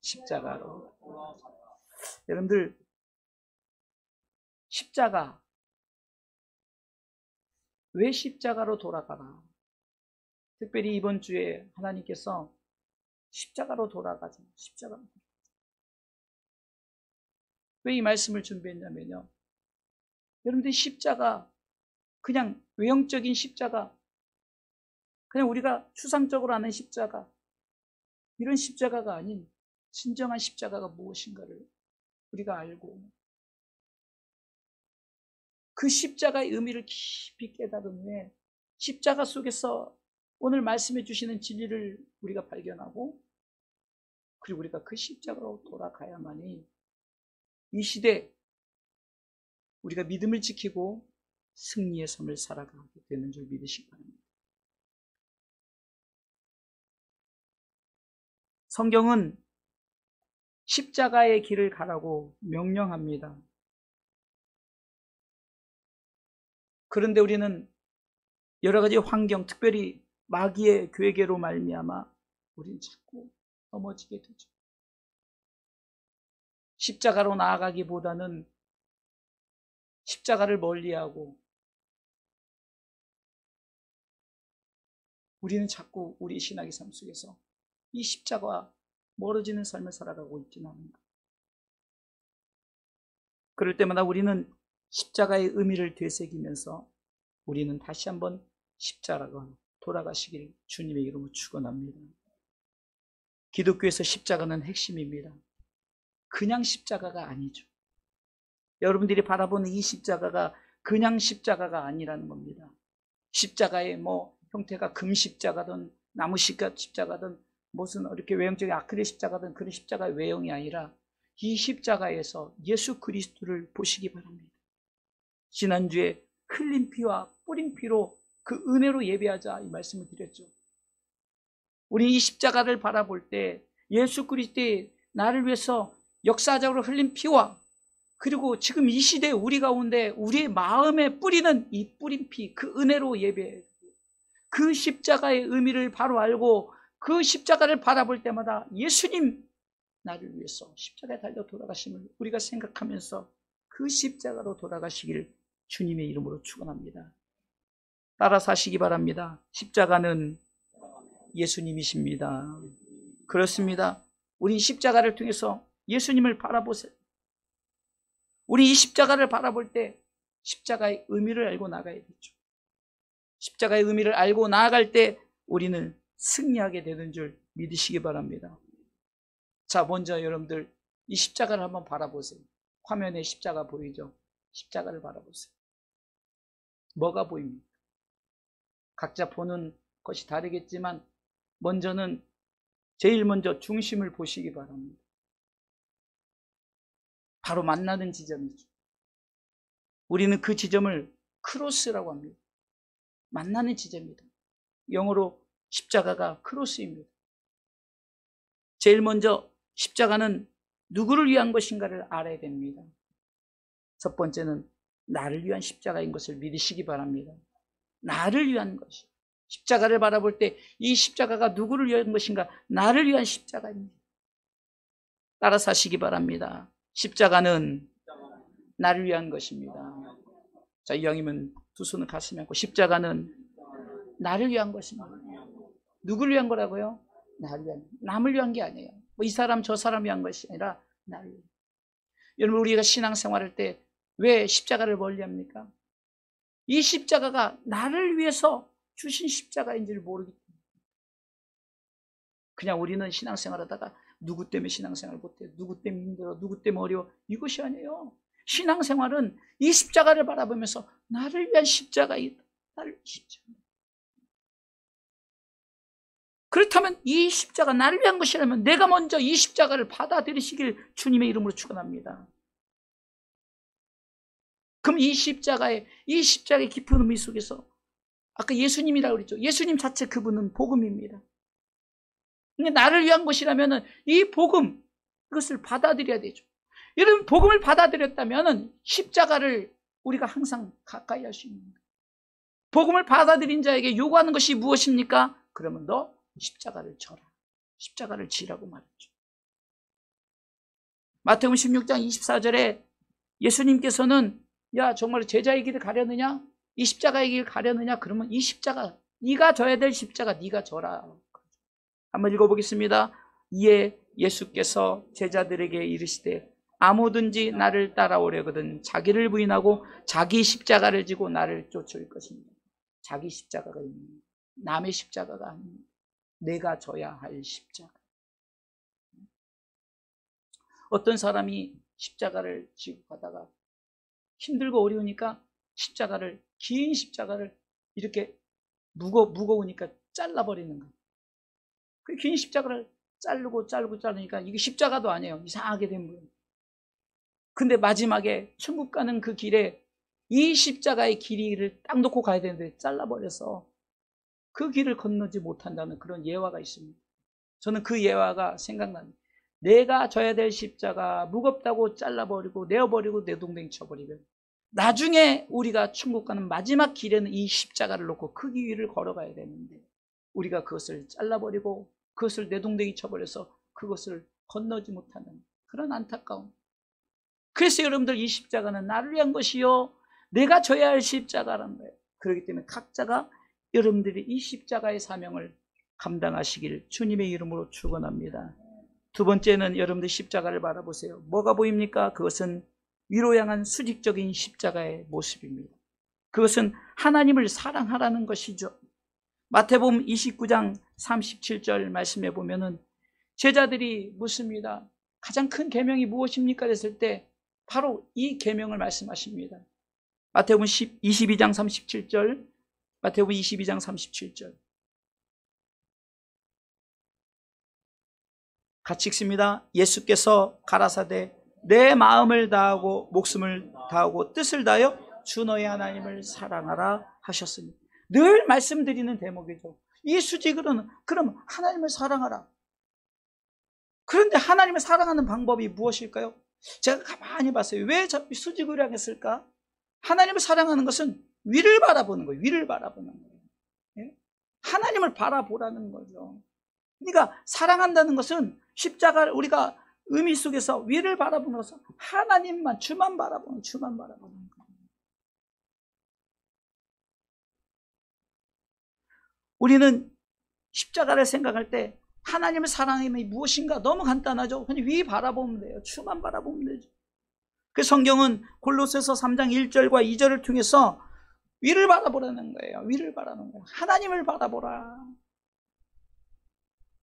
십자가로. 여러분들, 십자가, 왜 십자가로 돌아가나? 특별히 이번 주에 하나님께서 십자가로 돌아가자. 십자가로. 왜 이 말씀을 준비했냐면요. 여러분들 십자가, 그냥 외형적인 십자가, 그냥 우리가 추상적으로 아는 십자가, 이런 십자가가 아닌 진정한 십자가가 무엇인가를 우리가 알고 그 십자가의 의미를 깊이 깨달은 후에 십자가 속에서 오늘 말씀해 주시는 진리를 우리가 발견하고 그리고 우리가 그 십자가로 돌아가야만이 이 시대 우리가 믿음을 지키고 승리의 삶을 살아가게 되는 줄 믿으시기 바랍니다. 성경은 십자가의 길을 가라고 명령합니다. 그런데 우리는 여러 가지 환경, 특별히 마귀의 괴계로 말미암아 우리는 자꾸 넘어지게 되죠. 십자가로 나아가기보다는 십자가를 멀리하고 우리는 자꾸 우리 신앙의 삶 속에서 이 십자가와 멀어지는 삶을 살아가고 있지는 않은가. 그럴 때마다 우리는 십자가의 의미를 되새기면서 우리는 다시 한번 십자가가 돌아가시길 주님의 이름으로 축원합니다. 기독교에서 십자가는 핵심입니다. 그냥 십자가가 아니죠. 여러분들이 바라보는 이 십자가가 그냥 십자가가 아니라는 겁니다. 십자가의 형태가 금 십자가든 나무 십자가든 무슨 이렇게 외형적인 아크릴 십자가든 그런 십자가의 외형이 아니라 이 십자가에서 예수 그리스도를 보시기 바랍니다. 지난주에 흘린 피와 뿌린 피로 그 은혜로 예배하자 이 말씀을 드렸죠. 우리 이 십자가를 바라볼 때 예수 그리스도의 나를 위해서 역사적으로 흘린 피와 그리고 지금 이 시대에 우리 가운데 우리의 마음에 뿌리는 이 뿌린 피, 그 은혜로 예배해요. 그 십자가의 의미를 바로 알고 그 십자가를 바라볼 때마다 예수님 나를 위해서 십자가에 달려 돌아가심을 우리가 생각하면서 그 십자가로 돌아가시길 주님의 이름으로 축원합니다. 따라 사시기 바랍니다. 십자가는 예수님이십니다. 그렇습니다. 우리 십자가를 통해서 예수님을 바라보세요. 우리 이 십자가를 바라볼 때 십자가의 의미를 알고 나가야 되죠. 십자가의 의미를 알고 나아갈 때 우리는 승리하게 되는 줄 믿으시기 바랍니다. 자, 먼저 여러분들 이 십자가를 한번 바라보세요. 화면에 십자가 보이죠? 십자가를 바라보세요. 뭐가 보입니까? 각자 보는 것이 다르겠지만 제일 먼저 중심을 보시기 바랍니다. 바로 만나는 지점이죠. 우리는 그 지점을 크로스라고 합니다. 만나는 지점입니다. 영어로 십자가가 크로스입니다. 제일 먼저 십자가는 누구를 위한 것인가를 알아야 됩니다. 첫 번째는 나를 위한 십자가인 것을 믿으시기 바랍니다. 나를 위한 것이. 십자가를 바라볼 때 이 십자가가 누구를 위한 것인가? 나를 위한 십자가입니다. 따라 사시기 바랍니다. 십자가는 나를 위한 것입니다. 자, 이왕이면 두 손을 가슴에 안고 십자가는 나를 위한 것입니다. 누구를 위한 거라고요? 나를 위한, 남을 위한 게 아니에요. 이 사람 저 사람 위한 것이 아니라 나를 위한. 여러분, 우리가 신앙생활할 때 왜 십자가를 멀리합니까? 이 십자가가 나를 위해서 주신 십자가인지를 모르기 때문에. 그냥 우리는 신앙생활하다가 누구 때문에 신앙생활 못해, 누구 때문에 힘들어, 누구 때문에 어려워, 이것이 아니에요. 신앙생활은 이 십자가를 바라보면서 나를 위한 십자가이다. 나를 위한 십자가. 그렇다면 이 십자가 나를 위한 것이라면 내가 먼저 이 십자가를 받아들이시길 주님의 이름으로 축원합니다. 그럼 이 십자가의 깊은 의미 속에서 아까 예수님이라고 그랬죠. 예수님 자체 그분은 복음입니다. 그러니까 나를 위한 것이라면 이 복음, 이것을 받아들여야 되죠. 여러분, 복음을 받아들였다면 십자가를 우리가 항상 가까이 할 수 있는 거예요. 복음을 받아들인 자에게 요구하는 것이 무엇입니까? 그러면 너 십자가를 져라. 십자가를 지라고 말했죠. 마태복음 16장 24절에 예수님께서는 야 정말 제자의 길을 가려느냐? 이 십자가의 길을 가려느냐? 그러면 이 십자가 네가 져야 될 십자가 네가 져라. 한번 읽어보겠습니다. 이에 예수께서 제자들에게 이르시되 아무든지 나를 따라오려거든 자기를 부인하고 자기 십자가를 지고 나를 쫓을 것입니다. 자기 십자가가 있는 남의 십자가가 아닙니다. 내가 져야 할 십자가. 어떤 사람이 십자가를 지고 가다가 힘들고 어려우니까 십자가를 긴 십자가를 이렇게 무거우니까 잘라버리는 거예요. 그 긴 십자가를 자르니까 이게 십자가도 아니에요. 이상하게 된 거예요. 근데 마지막에 천국 가는 그 길에 이 십자가의 길이를 딱 놓고 가야 되는데 잘라버려서 그 길을 건너지 못한다는 그런 예화가 있습니다. 저는 그 예화가 생각납니다. 내가 져야 될 십자가 무겁다고 잘라버리고 내어버리고 내동댕이 쳐버리면 나중에 우리가 천국 가는 마지막 길에는 이 십자가를 놓고 그 길을 걸어가야 되는데 우리가 그것을 잘라버리고 그것을 내동댕이 쳐버려서 그것을 건너지 못하는 그런 안타까움. 그래서 여러분들 이 십자가는 나를 위한 것이요 내가 져야 할 십자가라는 거예요. 그렇기 때문에 각자가 여러분들이 이 십자가의 사명을 감당하시길 주님의 이름으로 축원합니다. 두 번째는 여러분들 십자가를 바라보세요. 뭐가 보입니까? 그것은 위로 향한 수직적인 십자가의 모습입니다. 그것은 하나님을 사랑하라는 것이죠. 마태복음 29장 37절 말씀해 보면은 제자들이 묻습니다. 가장 큰 계명이 무엇입니까? 했을 때 바로 이 계명을 말씀하십니다. 마태복음 22장 37절, 마태복음 22장 37절. 같이 읽습니다. 예수께서 가라사대 내 마음을 다하고 목숨을 다하고 뜻을 다하여 주 너의 하나님을 사랑하라 하셨으니 늘 말씀드리는 대목이죠. 이 수직으로는 그럼 하나님을 사랑하라. 그런데 하나님을 사랑하는 방법이 무엇일까요? 제가 가만히 봤어요. 왜 수직으로 향했을까? 하나님을 사랑하는 것은 위를 바라보는 거예요. 위를 바라보는 거예요. 예? 하나님을 바라보라는 거죠. 그러니까 사랑한다는 것은 십자가를 우리가 의미 속에서 위를 바라보는 것은 하나님만 주만 바라보는 거예요. 우리는 십자가를 생각할 때 하나님을 사랑함이 무엇인가 너무 간단하죠. 그냥 위 바라보면 돼요. 주만 바라보면 되죠. 그 성경은 골로새서 3장 1절과 2절을 통해서 위를 바라보라는 거예요. 위를 바라는 거예요. 하나님을 바라보라.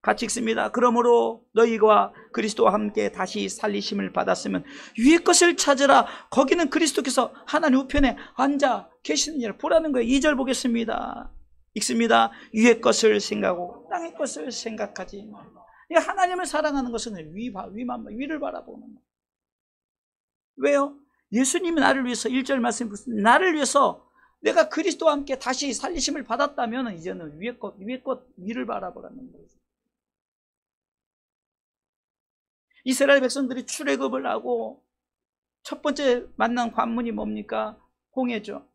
같이 읽습니다. 그러므로 너희와 그리스도와 함께 다시 살리심을 받았으면 위의 것을 찾으라. 거기는 그리스도께서 하나님 우편에 앉아 계시느니라. 보라는 거예요. 2절 보겠습니다. 읽습니다. 위의 것을 생각하고 땅의 것을 생각하지 말라. 하나님을 사랑하는 것은 위를 바라보는 거예요. 왜요? 예수님이 나를 위해서 1절 말씀 나를 위해서 내가 그리스도와 함께 다시 살리심을 받았다면 이제는 위의 것 위를 바라보라는 거죠. 이스라엘 백성들이 출애굽을 하고 첫 번째 만난 관문이 뭡니까? 홍해죠.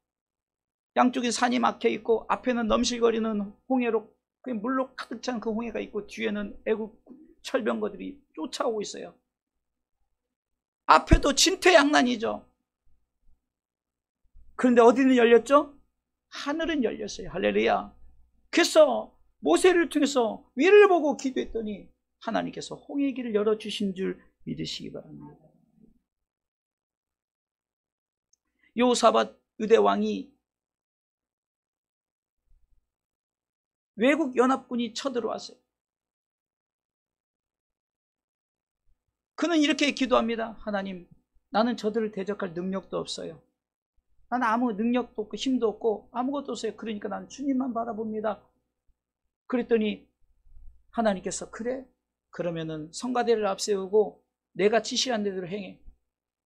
양쪽에 산이 막혀 있고 앞에는 넘실거리는 홍해로 물로 가득 찬 그 홍해가 있고 뒤에는 애국 철병거들이 쫓아오고 있어요. 앞에도 진퇴양난이죠. 그런데 어디는 열렸죠? 하늘은 열렸어요. 할렐루야. 그래서 모세를 통해서 위를 보고 기도했더니 하나님께서 홍해의 길을 열어주신 줄 믿으시기 바랍니다. 여호사밧 유대 왕이 외국 연합군이 쳐들어왔어요. 그는 이렇게 기도합니다. 하나님, 나는 저들을 대적할 능력도 없어요. 나는 아무 능력도 없고 힘도 없고 아무것도 없어요. 그러니까 나는 주님만 바라봅니다. 그랬더니 하나님께서 그래? 그러면은 성가대를 앞세우고 내가 지시한 대로 행해.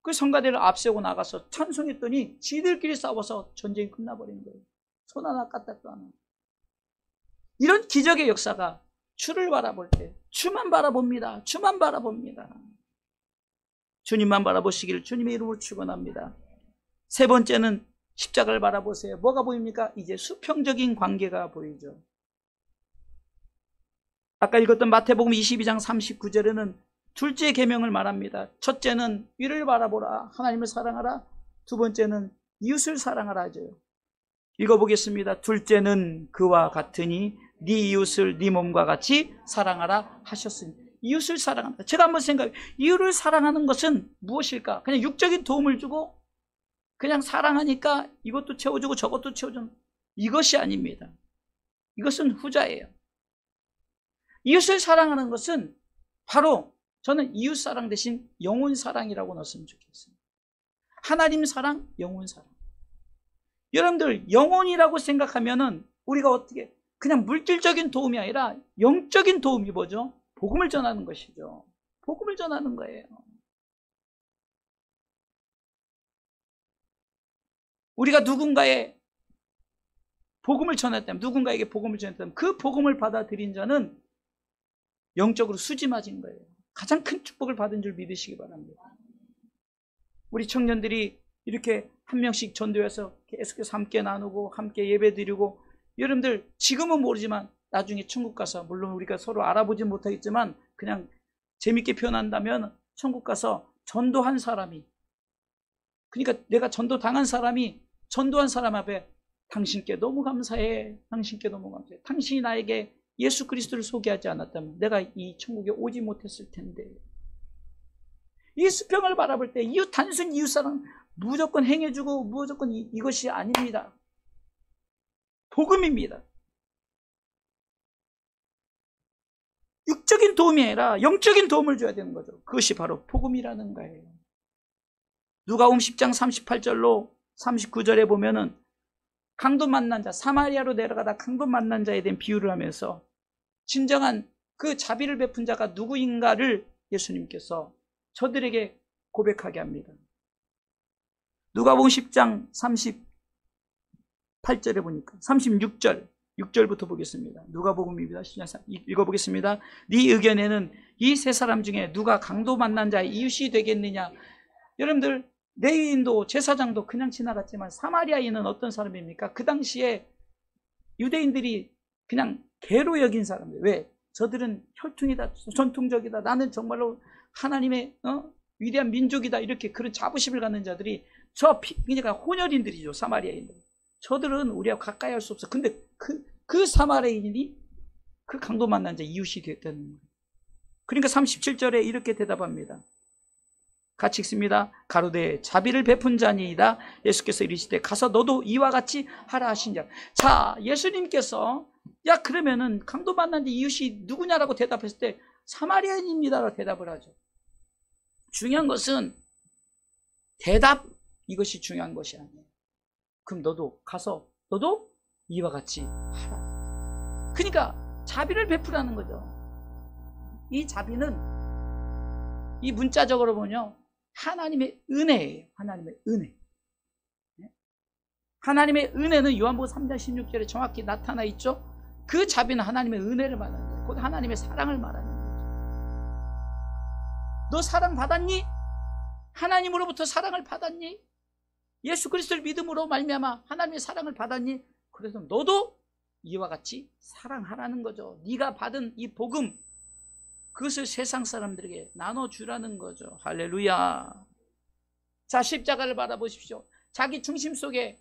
그 성가대를 앞세우고 나가서 찬송했더니 지들끼리 싸워서 전쟁이 끝나버린 거예요. 손 하나 까딱도 안 하고. 이런 기적의 역사가 주를 바라볼 때 주만 바라봅니다. 주만 바라봅니다. 주님만 바라보시기를 주님의 이름으로 축원합니다. 세 번째는 십자가를 바라보세요. 뭐가 보입니까? 이제 수평적인 관계가 보이죠. 아까 읽었던 마태복음 22장 39절에는 둘째 계명을 말합니다. 첫째는 위를 바라보라, 하나님을 사랑하라. 두 번째는 이웃을 사랑하라 하죠. 읽어보겠습니다. 둘째는 그와 같으니 네 이웃을 네 몸과 같이 사랑하라 하셨으니. 이웃을 사랑한다. 제가 한번 생각해요. 이웃을 사랑하는 것은 무엇일까? 그냥 육적인 도움을 주고 그냥 사랑하니까 이것도 채워주고 저것도 채워주는, 이것이 아닙니다. 이것은 후자예요. 이웃을 사랑하는 것은 바로, 저는 이웃 사랑 대신 영혼 사랑이라고 넣었으면 좋겠어요. 하나님 사랑, 영혼 사랑. 여러분들, 영혼이라고 생각하면은 우리가 어떻게 그냥 물질적인 도움이 아니라 영적인 도움이 뭐죠? 복음을 전하는 것이죠. 복음을 전하는 거예요. 우리가 누군가의 복음을 전했다면, 누군가에게 복음을 전했다면 그 복음을 받아들인 자는 영적으로 수지 맞은 거예요. 가장 큰 축복을 받은 줄 믿으시기 바랍니다. 우리 청년들이 이렇게 한 명씩 전도해서 계속해서 함께 나누고 함께 예배드리고, 여러분들 지금은 모르지만 나중에 천국 가서, 물론 우리가 서로 알아보지 못하겠지만 그냥 재밌게 표현한다면 천국 가서 전도한 사람이, 그러니까 내가 전도당한 사람이 전도한 사람 앞에 당신께 너무 감사해, 당신께 너무 감사해, 당신이 나에게 예수 그리스도를 소개하지 않았다면 내가 이 천국에 오지 못했을 텐데. 이 수평을 바라볼 때 이웃, 단순 이웃사랑 무조건 행해주고 무조건 이것이 아닙니다. 복음입니다. 육적인 도움이 아니라 영적인 도움을 줘야 되는 거죠. 그것이 바로 복음이라는 거예요. 누가복음 10장 38절로 39절에 보면은 강도 만난 자, 사마리아로 내려가다 강도 만난 자에 대한 비유를 하면서 진정한 그 자비를 베푼 자가 누구인가를 예수님께서 저들에게 고백하게 합니다. 누가복음 10장 38절에 보니까 36절, 6절부터 보겠습니다. 누가복음입니다. 읽어보겠습니다. 네 의견에는 이 세 사람 중에 누가 강도 만난 자의 이웃이 되겠느냐? 여러분들, 레위인도 제사장도 그냥 지나갔지만 사마리아인은 어떤 사람입니까? 그 당시에 유대인들이 그냥 개로 여긴 사람들. 왜? 저들은 혈통이다, 전통적이다, 나는 정말로 하나님의 위대한 민족이다, 이렇게 그런 자부심을 갖는 자들이 그러니까 혼혈인들이죠. 사마리아인들. 저들은 우리와 가까이 할 수 없어. 근데 그 사마리아인이 그 강도 만난 자 이웃이 되었다는 거예요. 그러니까 37절에 이렇게 대답합니다. 같이 읽습니다. 가로되 자비를 베푼 자니이다. 예수께서 이르시되 가서 너도 이와 같이 하라 하신 자. 자, 예수님께서 야, 그러면은 강도 만난 자 이웃이 누구냐라고 대답했을 때 사마리아인입니다라고 대답을 하죠. 중요한 것은 대답, 이것이 중요한 것이 아니에요. 그럼 너도 가서 너도 이와 같이 하라. 그러니까 자비를 베푸라는 거죠. 이 자비는 이 문자적으로 보면 하나님의 은혜예요. 하나님의 은혜. 하나님의 은혜는 요한복음 3장 16절에 정확히 나타나 있죠. 그 자비는 하나님의 은혜를 말하는 거예요. 곧 하나님의 사랑을 말하는 거죠. 너 사랑 받았니? 하나님으로부터 사랑을 받았니? 예수 그리스도를 믿음으로 말미암아 하나님의 사랑을 받았니? 그래서 너도 이와 같이 사랑하라는 거죠. 네가 받은 이 복음, 그것을 세상 사람들에게 나눠주라는 거죠. 할렐루야. 자, 십자가를 바라보십시오. 자기 중심 속에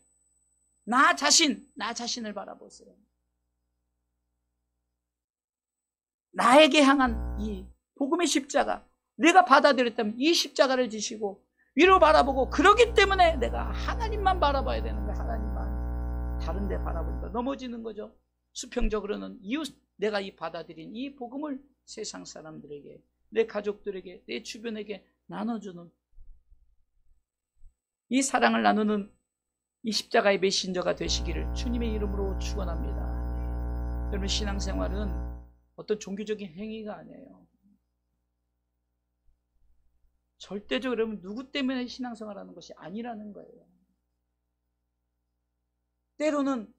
나 자신을 바라보세요. 나에게 향한 이 복음의 십자가, 내가 받아들였다면 이 십자가를 지시고 위로 바라보고, 그러기 때문에 내가 하나님만 바라봐야 되는 거야. 하나님만. 다른 데 바라보니까 넘어지는 거죠. 수평적으로는 이웃, 내가 이 받아들인 이 복음을 세상 사람들에게, 내 가족들에게, 내 주변에게 나눠주는, 이 사랑을 나누는 이 십자가의 메신저가 되시기를 주님의 이름으로 축원합니다. 여러분, 신앙생활은 어떤 종교적인 행위가 아니에요. 절대적으로 여러분 누구 때문에 신앙생활하는 것이 아니라는 거예요. 때로는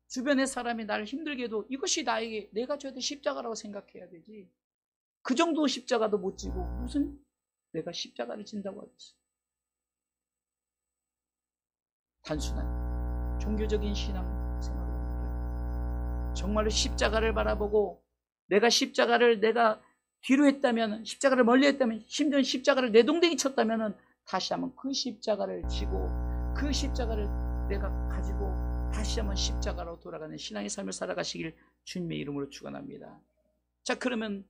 주변의 사람이 나를 힘들게 해도 이것이 나에게, 내가 져야 될 십자가라고 생각해야 되지, 그 정도 십자가도 못 지고 무슨 내가 십자가를 진다고 하겠어. 단순한 종교적인 신앙생활을 정말로 십자가를 바라보고, 내가 십자가를 내가 뒤로 했다면, 십자가를 멀리 했다면, 심지어 십자가를 내동댕이 쳤다면 다시 한번 그 십자가를 지고 그 십자가를 내가 가지고 다시 한번 십자가로 돌아가는 신앙의 삶을 살아가시길 주님의 이름으로 축원합니다. 자, 그러면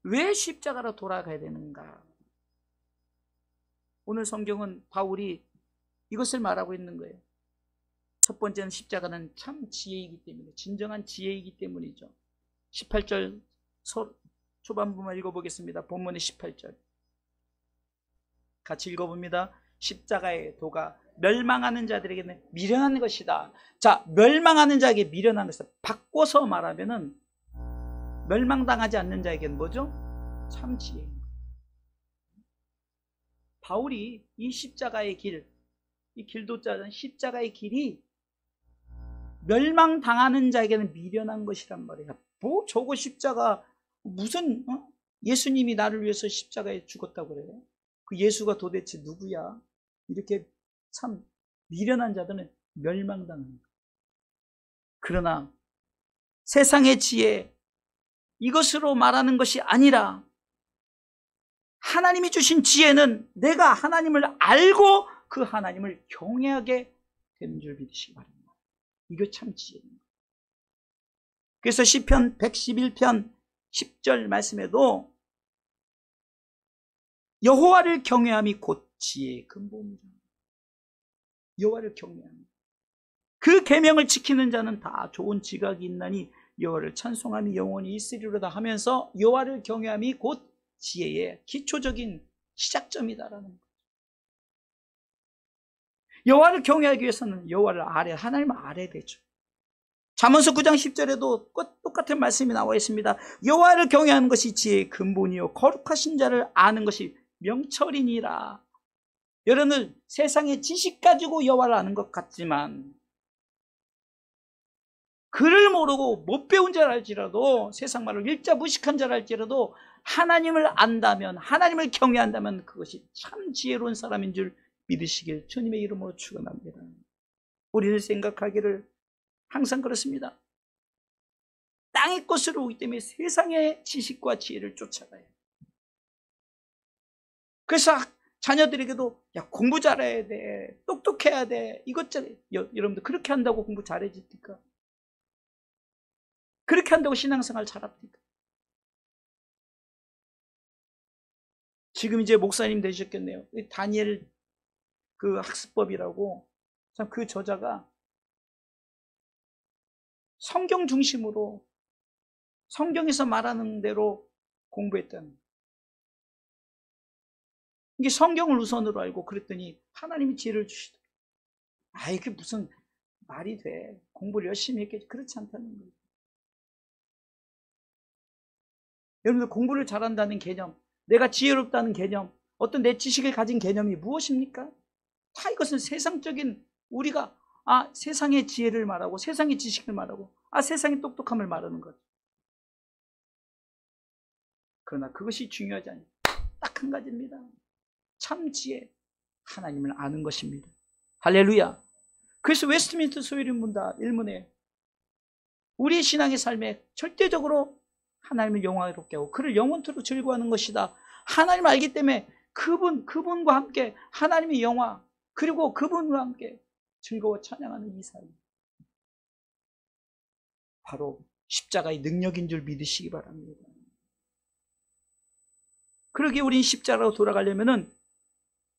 왜 십자가로 돌아가야 되는가? 오늘 성경은 바울이 이것을 말하고 있는 거예요. 첫 번째는 십자가는 참 지혜이기 때문에, 진정한 지혜이기 때문이죠. 18절 초반부만 읽어보겠습니다. 본문의 18절 같이 읽어봅니다. 십자가의 도가 멸망하는 자들에게는 미련한 것이다. 자, 멸망하는 자에게 미련한 것이다. 바꿔서 말하면은 멸망당하지 않는 자에게는 뭐죠? 참 지혜입니다. 바울이 이 십자가의 길, 이 길도자는 십자가의 길이 멸망당하는 자에게는 미련한 것이란 말이에요. 뭐 저거 십자가 무슨 예수님이 나를 위해서 십자가에 죽었다고 그래요? 그 예수가 도대체 누구야? 이렇게 참 미련한 자들은 멸망당합니다. 그러나 세상의 지혜, 이것으로 말하는 것이 아니라 하나님이 주신 지혜는 내가 하나님을 알고 그 하나님을 경외하게 되는 줄 믿으시기 바랍니다. 이거 참 지혜입니다. 그래서 시편 111편 10절 말씀에도 여호와를 경외함이 곧 지혜의 근본이다. 여호와를 경외함. 그 계명을 지키는 자는 다 좋은 지각이 있나니 여호와를 찬송함이 영원히 있으리로다 하면서 여호와를 경외함이 곧 지혜의 기초적인 시작점이다라는 거죠. 여호와를 경외하기 위해서는 여호와를 알아야, 하나님을 알아야 되죠. 잠언서 9장 10절에도 똑같은 말씀이 나와 있습니다. 여호와를 경외하는 것이 지혜의 근본이요 거룩하신 자를 아는 것이 명철이니라. 여러분들 세상의 지식 가지고 여호와를 아는 것 같지만 글을 모르고 못 배운 자랄지라도, 세상 말로 일자 무식한 자랄지라도 하나님을 안다면, 하나님을 경외한다면 그것이 참 지혜로운 사람인 줄 믿으시길 주님의 이름으로 축원합니다. 우리는 생각하기를 항상 그렇습니다. 땅의 것으로 오기 때문에 세상의 지식과 지혜를 쫓아가요. 그래서 자녀들에게도 야, 공부 잘해야 돼, 똑똑해야 돼, 이것저것. 여러분들 그렇게 한다고 공부 잘해집니까? 그렇게 한다고 신앙생활 잘합니까? 지금 이제 목사님 되셨겠네요. 다니엘 그 학습법이라고, 참 그 저자가 성경 중심으로 성경에서 말하는 대로 공부했다는 거예요. 이게 성경을 우선으로 알고 그랬더니 하나님이 지혜를 주시더라고요. 아, 이게 무슨 말이 돼. 공부를 열심히 했겠지. 그렇지 않다는 거예요. 여러분들 공부를 잘한다는 개념, 내가 지혜롭다는 개념, 어떤 내 지식을 가진 개념이 무엇입니까? 다 이것은 세상적인, 우리가 세상의 지혜를 말하고 세상의 지식을 말하고 세상의 똑똑함을 말하는 거죠. 그러나 그것이 중요하지 않아요. 딱 한 가지입니다. 참 지혜, 하나님을 아는 것입니다. 할렐루야. 그래서 웨스트민스터 소유문답 1문에 우리의 신앙의 삶에 절대적으로 하나님을 영화롭게 하고 그를 영원토록 즐거워하는 것이다. 하나님을 알기 때문에 그분과 함께 하나님의 영화, 그리고 그분과 함께 즐거워 찬양하는 이 삶, 바로 십자가의 능력인 줄 믿으시기 바랍니다. 그러기에 우린 십자가로 돌아가려면은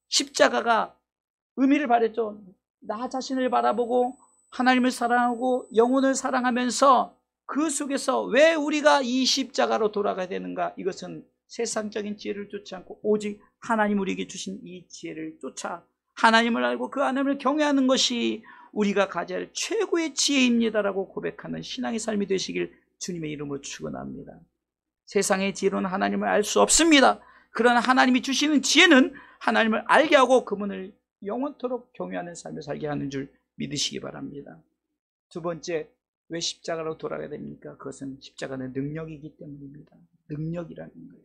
십자가가 의미를 발했죠. 나 자신을 바라보고 하나님을 사랑하고 영혼을 사랑하면서 그 속에서 왜 우리가 이 십자가로 돌아가야 되는가? 이것은 세상적인 지혜를 쫓지 않고 오직 하나님 우리에게 주신 이 지혜를 쫓아 하나님을 알고 그 하나님을 경외하는 것이 우리가 가져야 할 최고의 지혜입니다라고 고백하는 신앙의 삶이 되시길 주님의 이름으로 축원합니다. 세상의 지혜로는 하나님을 알 수 없습니다. 그러나 하나님이 주시는 지혜는 하나님을 알게 하고 그분을 영원토록 경외하는 삶을 살게 하는 줄 믿으시기 바랍니다. 두 번째, 왜 십자가로 돌아가야 됩니까? 그것은 십자가는 능력이기 때문입니다. 능력이라는 거예요.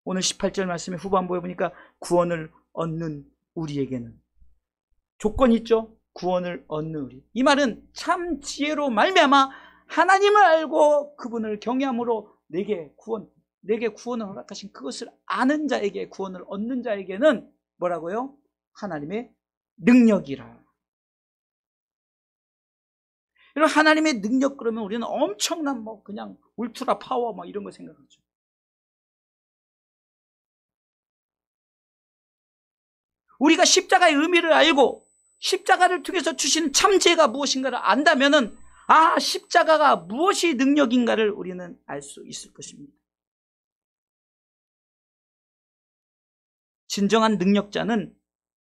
오늘 18절 말씀의 후반부에 보니까 구원을 얻는 우리에게는 조건이 있죠. 구원을 얻는 우리. 이 말은 참 지혜로 말미암아 하나님을 알고 그분을 경외함으로 내게 구원, 내게 구원을 허락하신 그것을 아는 자에게, 구원을 얻는 자에게는 뭐라고요? 하나님의 능력이라. 여러분, 하나님의 능력 그러면 우리는 엄청난 그냥 울트라 파워 이런 거 생각하죠. 우리가 십자가의 의미를 알고 십자가를 통해서 주시는 참죄가 무엇인가를 안다면은 십자가가 무엇이 능력인가를 우리는 알 수 있을 것입니다. 진정한 능력자는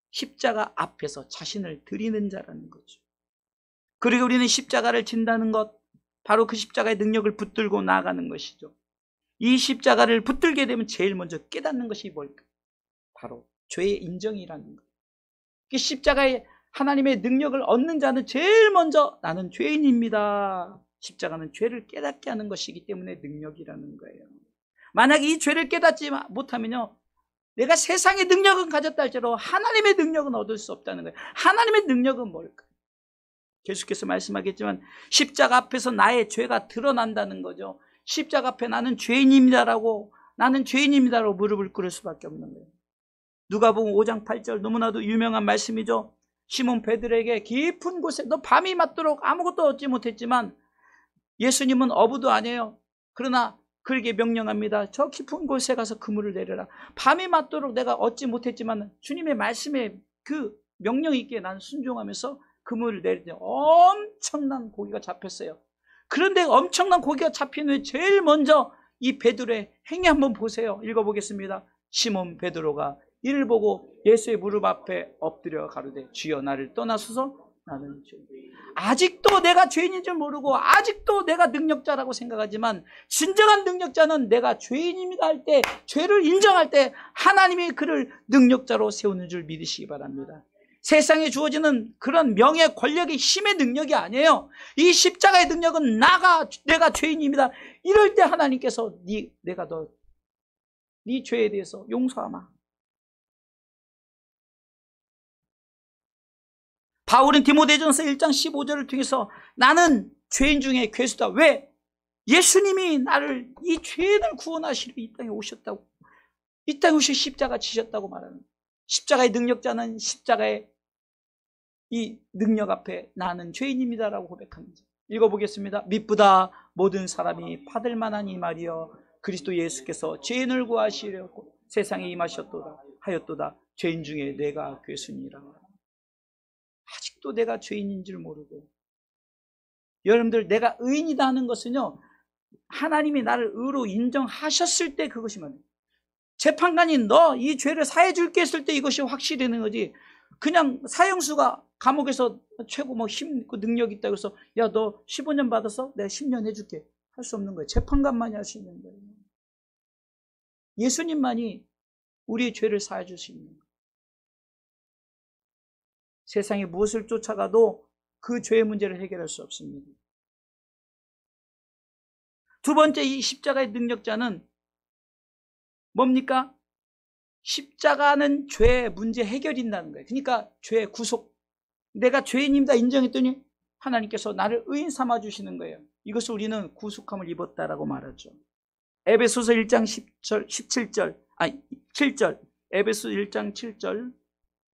십자가 앞에서 자신을 드리는 자라는 거죠. 그리고 우리는 십자가를 진다는 것, 바로 그 십자가의 능력을 붙들고 나아가는 것이죠. 이 십자가를 붙들게 되면 제일 먼저 깨닫는 것이 뭘까? 바로 죄의 인정이라는 것. 십자가의 하나님의 능력을 얻는 자는 제일 먼저 나는 죄인입니다. 십자가는 죄를 깨닫게 하는 것이기 때문에 능력이라는 거예요. 만약 이 죄를 깨닫지 못하면요, 내가 세상의 능력은 가졌다 할지라도 하나님의 능력은 얻을 수 없다는 거예요. 하나님의 능력은 뭘까? 계속해서 말씀하겠지만 십자가 앞에서 나의 죄가 드러난다는 거죠. 십자가 앞에 나는 죄인입니다라고 무릎을 꿇을 수밖에 없는 거예요. 누가복음 5장 8절 너무나도 유명한 말씀이죠. 시몬 베드로에게 깊은 곳에 너 밤이 맞도록 아무것도 얻지 못했지만 예수님은 어부도 아니에요. 그러나 그에게 명령합니다. 저 깊은 곳에 가서 그물을 내려라. 밤이 맞도록 내가 얻지 못했지만 주님의 말씀에 그 명령 있게 나는 순종하면서 그물을 내릴 때 엄청난 고기가 잡혔어요. 그런데 엄청난 고기가 잡힌 후에 제일 먼저 이 베드로의 행위 한번 보세요. 읽어보겠습니다. 시몬 베드로가 이를 보고 예수의 무릎 앞에 엎드려 가로되 주여 나를 떠나소서 나는 죄인. 아직도 내가 죄인인 줄 모르고 아직도 내가 능력자라고 생각하지만 진정한 능력자는 내가 죄인입니다 할 때, 죄를 인정할 때 하나님이 그를 능력자로 세우는 줄 믿으시기 바랍니다. 세상에 주어지는 그런 명예, 권력의 힘의 능력이 아니에요. 이 십자가의 능력은 내가 죄인입니다. 이럴 때 하나님께서 내가 네 죄에 대해서 용서하마. 바울은 디모데전서 1장 15절을 통해서 나는 죄인 중에 괴수다. 왜? 예수님이 나를 이 죄인을 구원하시려 이 땅에 오셨다고, 이 땅에 오셔 십자가 지셨다고 말하는 거예요. 십자가의 능력자는 십자가의 이 능력 앞에 나는 죄인입니다라고 고백합니다. 읽어보겠습니다. 미쁘다 모든 사람이 받을 만한 이 말이여 그리스도 예수께서 죄인을 구하시려고 세상에 임하셨도다 하였도다. 죄인 중에 내가 괴수니라. 아직도 내가 죄인인 줄 모르고, 여러분들 내가 의인이다 하는 것은요, 하나님이 나를 의로 인정하셨을 때 그것이 맞아요. 재판관이 너 이 죄를 사해 줄게 했을 때 이것이 확실해지는 거지. 그냥 사형수가 감옥에서 최고 힘 있고 능력 있다고 해서 야 너 15년 받아서 내가 10년 해줄게 할 수 없는 거예요. 재판관만이 할 수 있는 거예요. 예수님만이 우리의 죄를 사해 줄 수 있는 거예요. 세상에 무엇을 쫓아가도 그 죄의 문제를 해결할 수 없습니다. 두 번째, 이 십자가의 능력자는 뭡니까? 십자가는 죄의 문제 해결인다는 거예요. 그러니까 죄의 구속. 내가 죄인입니다 인정했더니 하나님께서 나를 의인 삼아 주시는 거예요. 이것을 우리는 구속함을 입었다라고 말하죠. 에베소서 1장 7절. 에베소 1장 7절.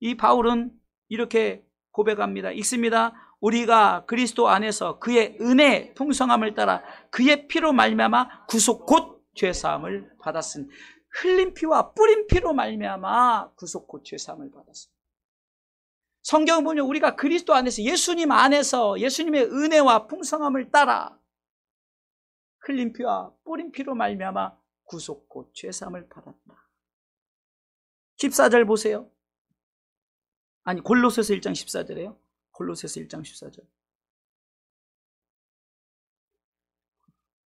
이 바울은 이렇게 고백합니다. 읽습니다. 우리가 그리스도 안에서 그의 은혜 풍성함을 따라 그의 피로 말미암아 구속 곧 죄사함을 받았으니, 흘린 피와 뿌린 피로 말미암아 구속 곧 죄사함을 받았습니다. 성경 보면 우리가 그리스도 안에서, 예수님 안에서 예수님의 은혜와 풍성함을 따라 흘린 피와 뿌린 피로 말미암아 구속 곧 죄사함을 받았다. 14절 보세요. 아니 골로새서 1장 14절이에요. 골로새서 1장 14절.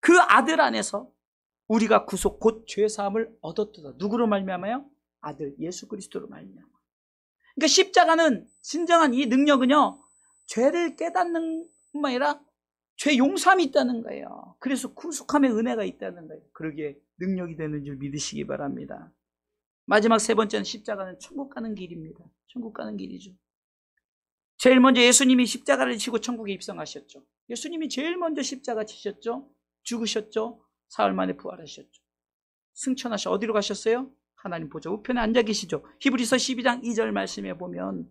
그 아들 안에서 우리가 구속 곧 죄사함을 얻었도다. 누구로 말미암아요? 아들 예수 그리스도로 말미암아. 그러니까 십자가는 진정한 이 능력은요, 죄를 깨닫는 뿐만 아니라 죄 용서함이 있다는 거예요. 그래서 구속함의 은혜가 있다는 거예요. 그러기에 능력이 되는 줄 믿으시기 바랍니다. 마지막 세 번째는 십자가는 천국 가는 길입니다. 천국 가는 길이죠. 제일 먼저 예수님이 십자가를 지고 천국에 입성하셨죠. 예수님이 제일 먼저 십자가 지셨죠. 죽으셨죠. 사흘 만에 부활하셨죠. 승천하셔 어디로 가셨어요? 하나님 보좌 우편에 앉아 계시죠. 히브리서 12장 2절 말씀에 보면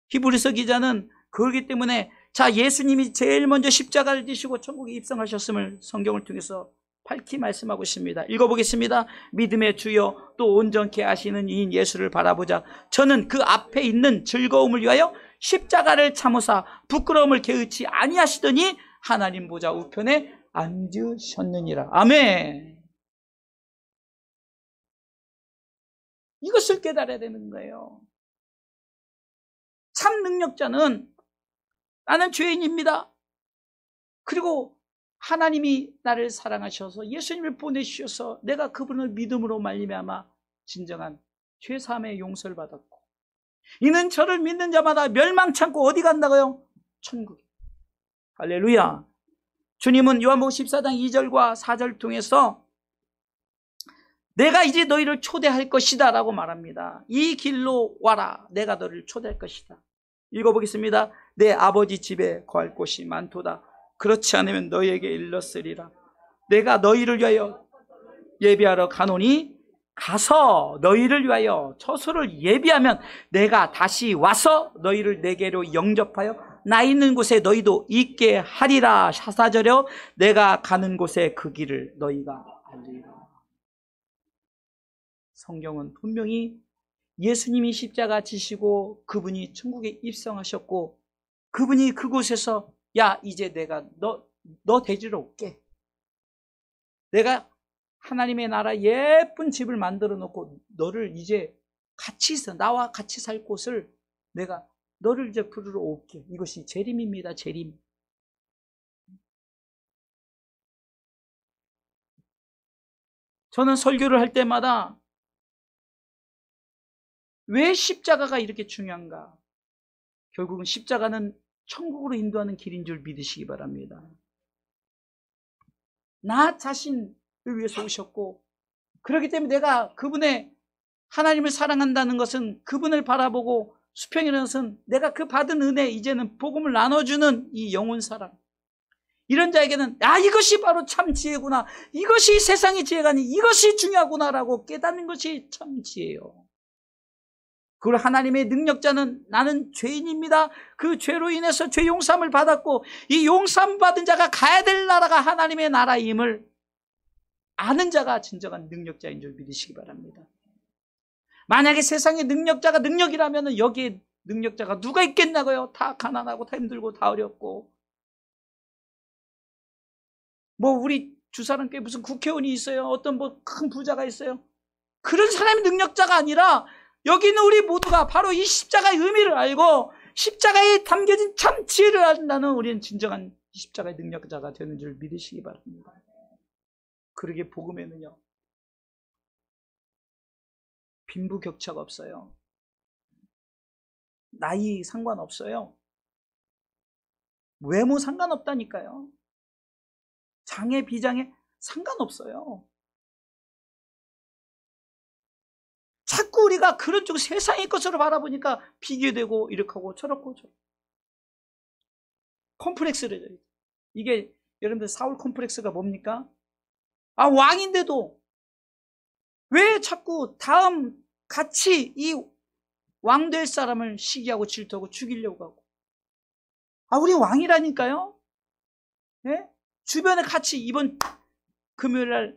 히브리서 기자는 그렇기 때문에 자 예수님이 제일 먼저 십자가를 지시고 천국에 입성하셨음을 성경을 통해서 밝히 말씀하고 있습니다. 읽어보겠습니다. 믿음의 주여 또 온전케 하시는 이인 예수를 바라보자. 저는 그 앞에 있는 즐거움을 위하여 십자가를 참으사 부끄러움을 개의치 아니하시더니 하나님 보좌 우편에 앉으셨느니라. 아멘. 이것을 깨달아야 되는 거예요. 참 능력자는 나는 죄인입니다. 그리고 하나님이 나를 사랑하셔서 예수님을 보내주셔서 내가 그분을 믿음으로 말미암아 진정한 죄사함의 용서를 받았고 이는 저를 믿는 자마다 멸망치 않고 어디 간다고요? 천국에. 할렐루야. 주님은 요한복음 14장 2절과 4절 통해서 내가 이제 너희를 초대할 것이다 라고 말합니다. 이 길로 와라. 내가 너를 초대할 것이다. 읽어보겠습니다. 내 아버지 집에 거할 곳이 많도다. 그렇지 않으면 너희에게 일렀으리라. 내가 너희를 위하여 예비하러 가노니 가서 너희를 위하여 처소를 예비하면 내가 다시 와서 너희를 내게로 영접하여 나 있는 곳에 너희도 있게 하리라. 4절에 내가 가는 곳에 그 길을 너희가 알리라. 성경은 분명히 예수님이 십자가 지시고 그분이 천국에 입성하셨고 그분이 그곳에서 야 이제 내가 너 데리러 올게. 내가 하나님의 나라 예쁜 집을 만들어 놓고 너를 이제 같이 있어. 나와 같이 살 곳을 내가 너를 이제 부르러 올게. 이것이 재림입니다. 재림. 저는 설교를 할 때마다 왜 십자가가 이렇게 중요한가? 결국은 십자가는 천국으로 인도하는 길인 줄 믿으시기 바랍니다. 나 자신을 위해서 오셨고 그렇기 때문에 내가 그분의 하나님을 사랑한다는 것은 그분을 바라보고 수평이라는 것은 내가 그 받은 은혜 이제는 복음을 나눠주는 이 영혼 사랑 이런 자에게는 이것이 바로 참 지혜구나. 이것이 세상의 지혜가 아니 이것이 중요하구나라고 깨닫는 것이 참 지혜예요. 그걸 하나님의 능력자는 나는 죄인입니다. 그 죄로 인해서 죄 용서함을 받았고 이 용서함 받은 자가 가야 될 나라가 하나님의 나라임을 아는 자가 진정한 능력자인 줄 믿으시기 바랍니다. 만약에 세상의 능력자가 능력이라면 여기에 능력자가 누가 있겠냐고요. 다 가난하고 다 힘들고 다 어렵고 뭐 우리 주사람께 무슨 국회의원이 있어요. 어떤 뭐 큰 부자가 있어요. 그런 사람이 능력자가 아니라 여기 있는 우리 모두가 바로 이 십자가의 의미를 알고 십자가에 담겨진 참 지혜를 안다는 우리는 진정한 십자가의 능력자가 되는 줄 믿으시기 바랍니다. 그러게 복음에는요 빈부격차가 없어요. 나이 상관없어요. 외모 상관없다니까요. 장애 비장애 상관없어요. 자꾸 우리가 그런 쪽 세상의 것으로 바라보니까 비교되고 이렇게 하고 저렇고 컴플렉스를 이게 여러분들 사울 컴플렉스가 뭡니까? 왕인데도 왜 자꾸 다음 같이 이 왕 될 사람을 시기하고 질투하고 죽이려고 하고 우리 왕이라니까요. 네? 주변에 같이 이번 금요일날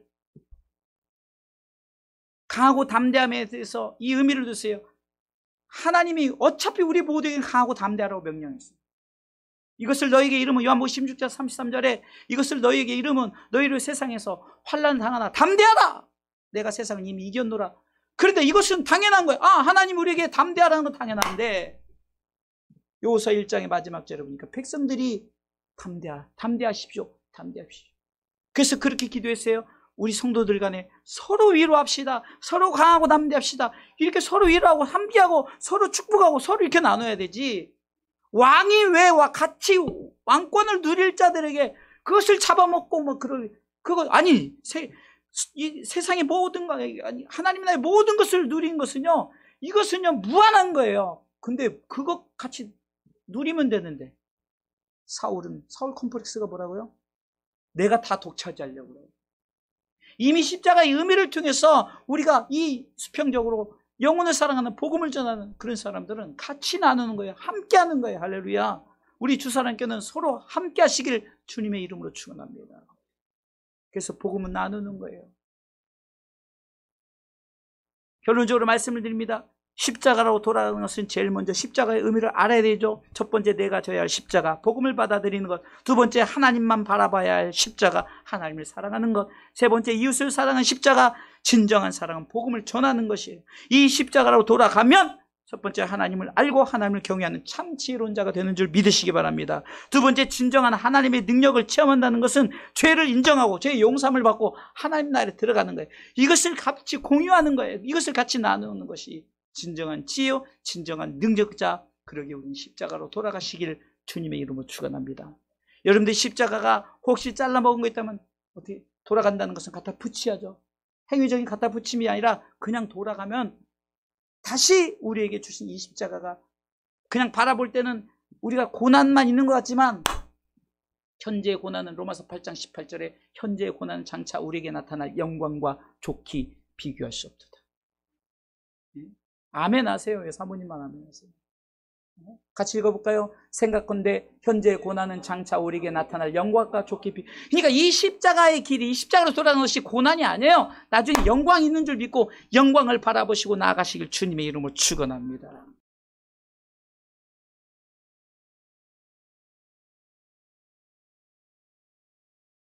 강하고 담대함에 대해서 이 의미를 두세요. 하나님이 어차피 우리 모두에게 강하고 담대하라고 명령했어요. 이것을 너에게 이름은 요한복음 16장 33절에 이것을 너에게 이름은 너희를 세상에서 환난 당하나 담대하라. 내가 세상을 이미 이겼노라. 그런데 이것은 당연한 거예요. 하나님 우리에게 담대하라는 건 당연한데 요호서 1장의 마지막 절에 보니까 백성들이 담대하십시오. 담대하십시오. 그래서 그렇게 기도했어요. 우리 성도들 간에 서로 위로합시다. 서로 강하고 담대합시다. 이렇게 서로 위로하고 함께하고 서로 축복하고 서로 이렇게 나눠야 되지. 왕이 왜 같이 왕권을 누릴 자들에게 그것을 잡아먹고 뭐 그거 아니 이 세상의 모든 것 아니 하나님 나라의 모든 것을 누린 것은요 이것은요 무한한 거예요. 근데 그거 같이 누리면 되는데 사울 컴플렉스가 뭐라고요? 내가 다 독차지하려고 그래요. 이미 십자가의 의미를 통해서 우리가 이 수평적으로 영혼을 사랑하는 복음을 전하는 그런 사람들은 같이 나누는 거예요. 함께 하는 거예요. 할렐루야. 우리 주사람께는 서로 함께 하시길 주님의 이름으로 축원합니다. 그래서 복음은 나누는 거예요. 결론적으로 말씀을 드립니다. 십자가로 돌아가는 것은 제일 먼저 십자가의 의미를 알아야 되죠. 첫 번째, 내가 져야 할 십자가, 복음을 받아들이는 것. 두 번째, 하나님만 바라봐야 할 십자가, 하나님을 사랑하는 것. 세 번째, 이웃을 사랑하는 십자가, 진정한 사랑은 복음을 전하는 것이에요. 이 십자가로 돌아가면 첫 번째, 하나님을 알고 하나님을 경외하는 참 지혜론자가 되는 줄 믿으시기 바랍니다. 두 번째, 진정한 하나님의 능력을 체험한다는 것은 죄를 인정하고 죄의 용서함을 받고 하나님 나라에 들어가는 거예요. 이것을 같이 공유하는 거예요. 이것을 같이 나누는 것이 진정한 지혜요, 진정한 능력자. 그러기에 우리는 십자가로 돌아가시기를 주님의 이름으로 축원합니다. 여러분들 십자가가 혹시 잘라 먹은 거 있다면 어떻게 돌아간다는 것은 갖다 붙여야죠. 행위적인 갖다 붙임이 아니라 그냥 돌아가면 다시 우리에게 주신 이 십자가가 그냥 바라볼 때는 우리가 고난만 있는 것 같지만 현재의 고난은 로마서 8장 18절에 현재의 고난은 장차 우리에게 나타날 영광과 좋게 비교할 수 없다. 아멘 하세요. 왜 사모님만 아멘 하세요? 같이 읽어볼까요? 생각건대 현재의 고난은 장차 우리에게 나타날 영광과 좋게 그러니까 이 십자가의 길이, 이 십자가로 돌아가는 것이 고난이 아니에요. 나중에 영광이 있는 줄 믿고 영광을 바라보시고 나아가시길 주님의 이름으로 축원합니다.